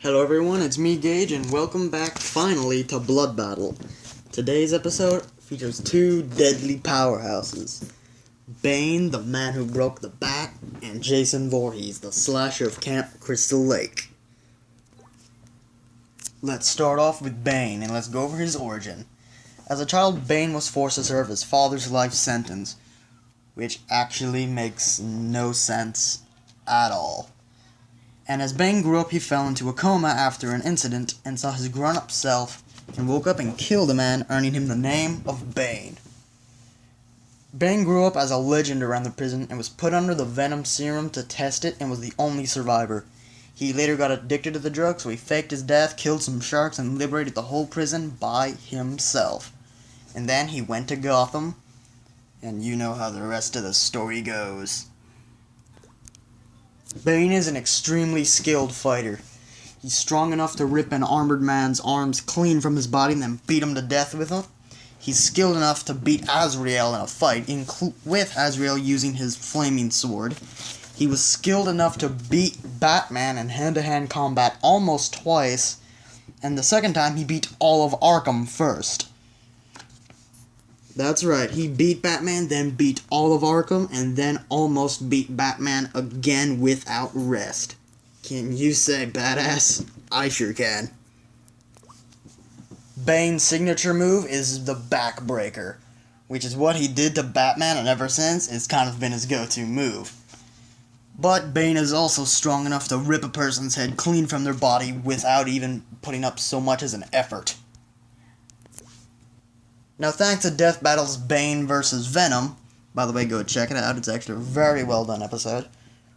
Hello everyone, it's me Gage, and welcome back finally to Blood Battle. Today's episode features two deadly powerhouses. Bane, the man who broke the bat, and Jason Voorhees, the slasher of Camp Crystal Lake. Let's start off with Bane, and let's go over his origin. As a child, Bane was forced to serve his father's life sentence, which actually makes no sense at all. And as Bane grew up, he fell into a coma after an incident and saw his grown-up self and woke up and killed a man, earning him the name of Bane. Bane grew up as a legend around the prison and was put under the venom serum to test it and was the only survivor. He later got addicted to the drug, so he faked his death, killed some sharks, and liberated the whole prison by himself. And then he went to Gotham, and you know how the rest of the story goes. Bane is an extremely skilled fighter. He's strong enough to rip an armored man's arms clean from his body and then beat him to death with them. He's skilled enough to beat Azrael in a fight, with Azrael using his flaming sword. He was skilled enough to beat Batman in hand-to-hand combat almost twice, and the second time he beat all of Arkham first. That's right, he beat Batman, then beat all of Arkham, and then almost beat Batman again without rest. Can you say badass? I sure can. Bane's signature move is the backbreaker, which is what he did to Batman, and ever since, it's kind of been his go-to move. But Bane is also strong enough to rip a person's head clean from their body without even putting up so much as an effort. Now, thanks to Death Battle's Bane vs. Venom, by the way, go check it out, it's actually a very well done episode,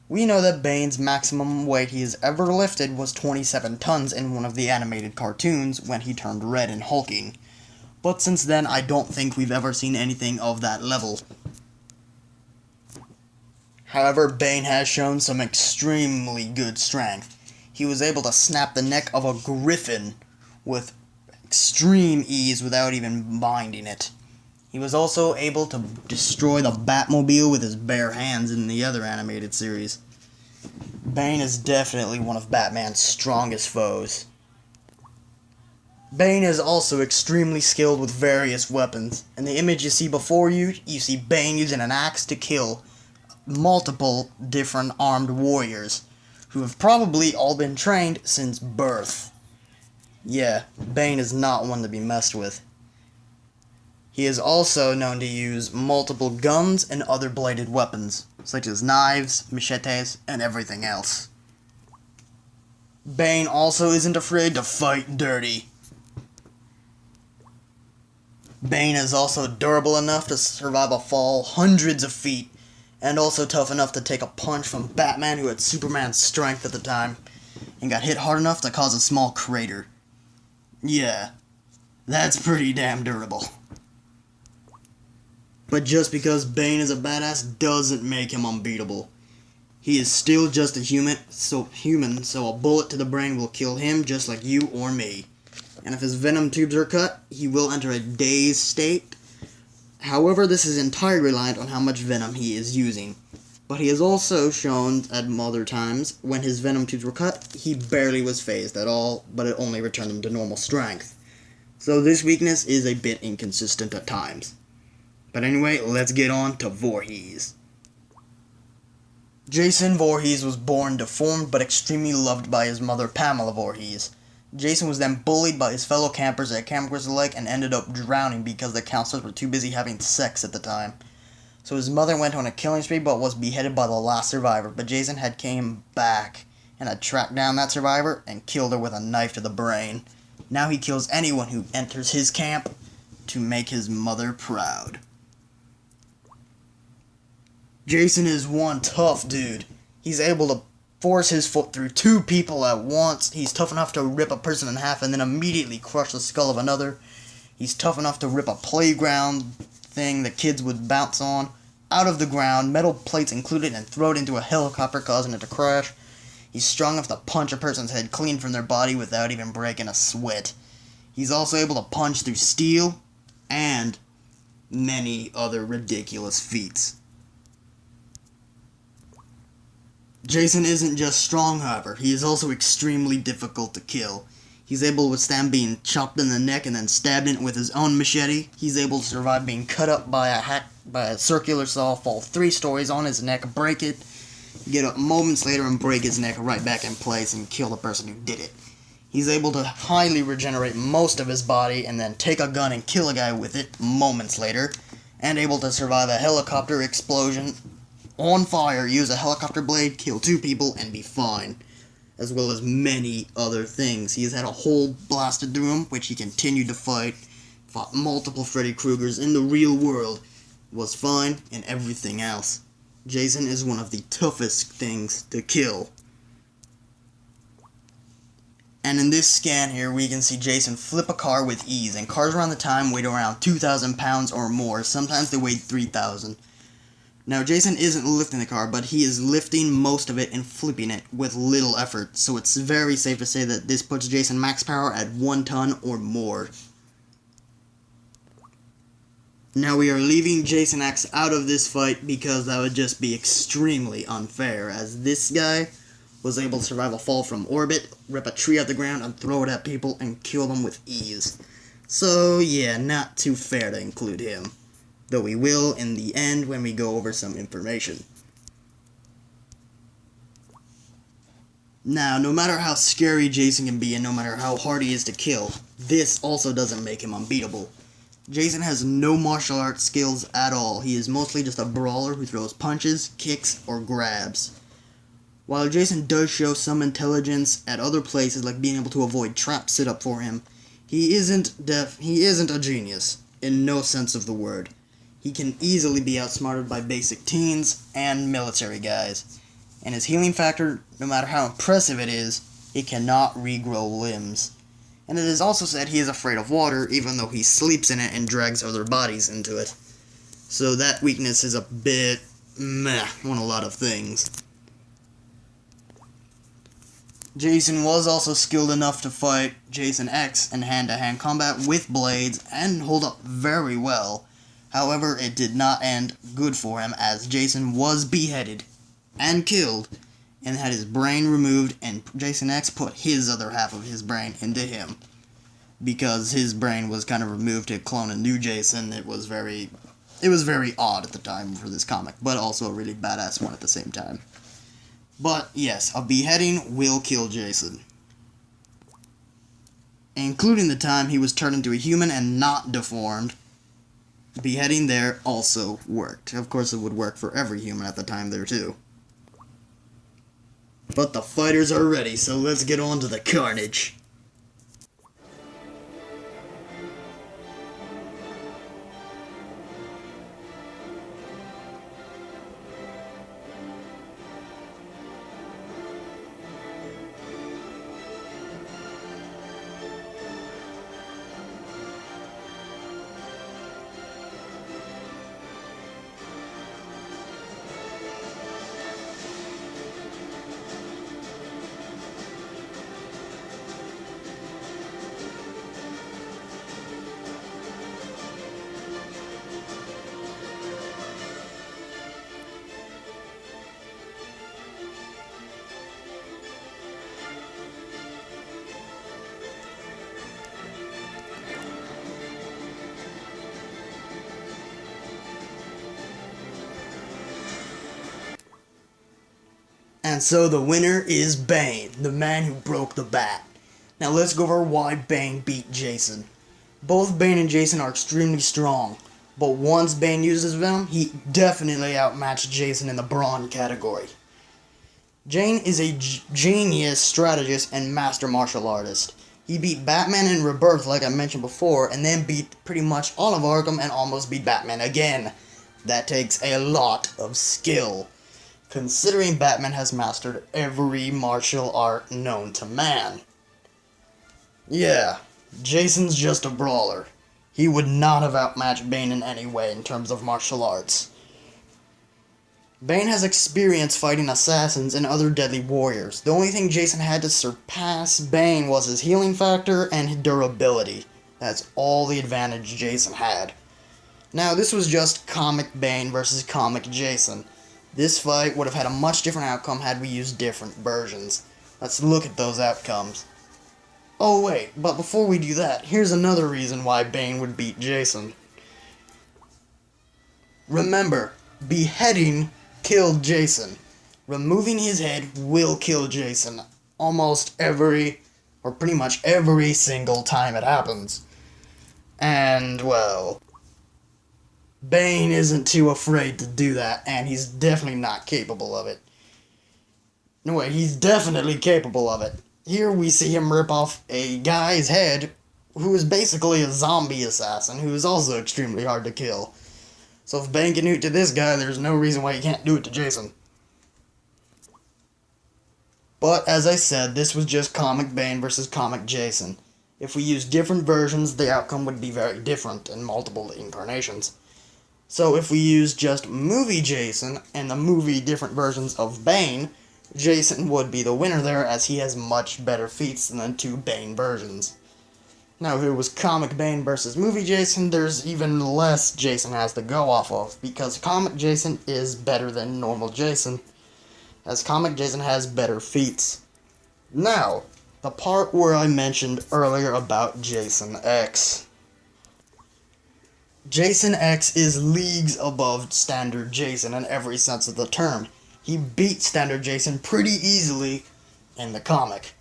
we know that Bane's maximum weight he has ever lifted was 27 tons in one of the animated cartoons when he turned red and hulking. But since then, I don't think we've ever seen anything of that level. However, Bane has shown some extremely good strength. He was able to snap the neck of a griffin with extreme ease without even binding it. He was also able to destroy the Batmobile with his bare hands in the other animated series. Bane is definitely one of Batman's strongest foes. Bane is also extremely skilled with various weapons. In the image you see before you, you see Bane using an axe to kill multiple different armed warriors, who have probably all been trained since birth. Yeah, Bane is not one to be messed with. He is also known to use multiple guns and other bladed weapons, such as knives, machetes, and everything else. Bane also isn't afraid to fight dirty. Bane is also durable enough to survive a fall hundreds of feet, and also tough enough to take a punch from Batman, who had Superman's strength at the time, and got hit hard enough to cause a small crater. Yeah, that's pretty damn durable. But just because Bane is a badass doesn't make him unbeatable. He is still just a human, so a bullet to the brain will kill him just like you or me. And if his venom tubes are cut, he will enter a dazed state. However, this is entirely reliant on how much venom he is using. But he has also shown at other times, when his venom tubes were cut, he barely was phased at all, but it only returned him to normal strength. So this weakness is a bit inconsistent at times. But anyway, let's get on to Voorhees. Jason Voorhees was born deformed but extremely loved by his mother Pamela Voorhees. Jason was then bullied by his fellow campers at Camp Crystal Lake and ended up drowning because the counselors were too busy having sex at the time. So his mother went on a killing spree but was beheaded by the last survivor, but Jason had came back and had tracked down that survivor and killed her with a knife to the brain. Now he kills anyone who enters his camp to make his mother proud. Jason is one tough dude. He's able to force his foot through two people at once. He's tough enough to rip a person in half and then immediately crush the skull of another. He's tough enough to rip a playground thing the kids would bounce on out of the ground, metal plates included, and throw it into a helicopter, causing it to crash. He's strong enough to punch a person's head clean from their body without even breaking a sweat. He's also able to punch through steel and many other ridiculous feats. Jason isn't just strong, however, he is also extremely difficult to kill. He's able to withstand being chopped in the neck and then stabbed in it with his own machete. He's able to survive being cut up by a circular saw, fall 3 stories on his neck, break it, get up moments later and break his neck right back in place and kill the person who did it. He's able to highly regenerate most of his body and then take a gun and kill a guy with it moments later, and able to survive a helicopter explosion on fire, use a helicopter blade, kill 2 people, and be fine, as well as many other things. He has had a hole blasted through him, which he continued to fight, fought multiple Freddy Kruegers in the real world, was fine, and everything else. Jason is one of the toughest things to kill. And in this scan here, we can see Jason flip a car with ease, and cars around the time weighed around 2,000 pounds or more. Sometimes they weighed 3,000. Now, Jason isn't lifting the car, but he is lifting most of it and flipping it with little effort, so it's very safe to say that this puts Jason max power at 1 ton or more. Now, we are leaving Jason X out of this fight because that would just be extremely unfair, as this guy was able to survive a fall from orbit, rip a tree out the ground, and throw it at people and kill them with ease. So, yeah, not too fair to include him. Though we will in the end when we go over some information. Now, no matter how scary Jason can be and no matter how hard he is to kill, this also doesn't make him unbeatable. Jason has no martial arts skills at all. He is mostly just a brawler who throws punches, kicks, or grabs. While Jason does show some intelligence at other places, like being able to avoid traps set up for him, he isn't a genius, in no sense of the word. He can easily be outsmarted by basic teens and military guys. And his healing factor, no matter how impressive it is, it cannot regrow limbs. And it is also said he is afraid of water, even though he sleeps in it and drags other bodies into it. So that weakness is a bit meh on a lot of things. Jason was also skilled enough to fight Jason X in hand-to-hand combat with blades and hold up very well. However, it did not end good for him, as Jason was beheaded and killed and had his brain removed, and Jason X put his other half of his brain into him. Because his brain was kind of removed to clone a new Jason, it was very odd at the time for this comic, but also a really badass one at the same time. But yes, a beheading will kill Jason. Including the time he was turned into a human and not deformed. Beheading there also worked. Of course, it would work for every human at the time there too. But the fighters are ready, so let's get on to the carnage. And so the winner is Bane, the man who broke the bat. Now let's go over why Bane beat Jason. Both Bane and Jason are extremely strong, but once Bane uses venom, he definitely outmatched Jason in the brawn category. Bane is a genius strategist and master martial artist. He beat Batman in Rebirth, like I mentioned before, and then beat pretty much all of Arkham and almost beat Batman again. That takes a lot of skill, considering Batman has mastered every martial art known to man. Yeah, Jason's just a brawler. He would not have outmatched Bane in any way in terms of martial arts. Bane has experience fighting assassins and other deadly warriors. The only thing Jason had to surpass Bane was his healing factor and his durability. That's all the advantage Jason had. Now, this was just comic Bane versus comic Jason. This fight would have had a much different outcome had we used different versions. Let's look at those outcomes. Oh wait, but before we do that, here's another reason why Bane would beat Jason. Remember, beheading killed Jason. Removing his head will kill Jason almost every, or pretty much every single time it happens. And, well, Bane isn't too afraid to do that, and he's definitely not capable of it. No, wait, he's definitely capable of it. Here we see him rip off a guy's head who is basically a zombie assassin who is also extremely hard to kill. So if Bane can do it to this guy, there's no reason why he can't do it to Jason. But, as I said, this was just Comic Bane versus Comic Jason. If we used different versions, the outcome would be very different in multiple incarnations. So if we use just movie Jason and the movie different versions of Bane, Jason would be the winner there, as he has much better feats than the two Bane versions. Now, if it was Comic Bane versus movie Jason, there's even less Jason has to go off of, because Comic Jason is better than normal Jason, as Comic Jason has better feats. Now, the part where I mentioned earlier about Jason X. Jason X is leagues above standard Jason in every sense of the term. He beat standard Jason pretty easily in the comic.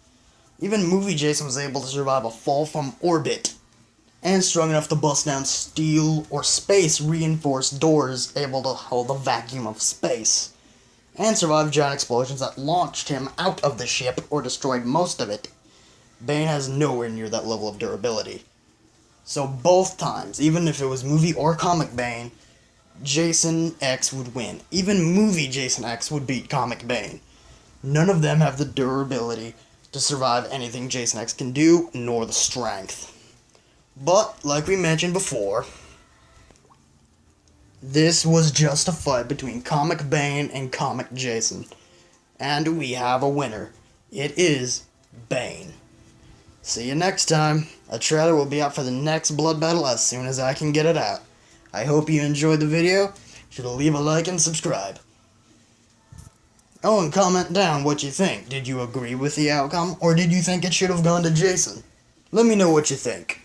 Even movie Jason was able to survive a fall from orbit, and strong enough to bust down steel or space reinforced doors able to hold the vacuum of space, and survive giant explosions that launched him out of the ship or destroyed most of it. Bane has nowhere near that level of durability. So both times, even if it was movie or comic Bane, Jason X would win. Even movie Jason X would beat comic Bane. None of them have the durability to survive anything Jason X can do, nor the strength. But, like we mentioned before, this was just a fight between comic Bane and comic Jason. And we have a winner. It is Bane. See you next time. A trailer will be out for the next blood battle as soon as I can get it out. I hope you enjoyed the video. Should leave a like and subscribe. Oh, and comment down what you think. Did you agree with the outcome, or did you think it should have gone to Jason? Let me know what you think.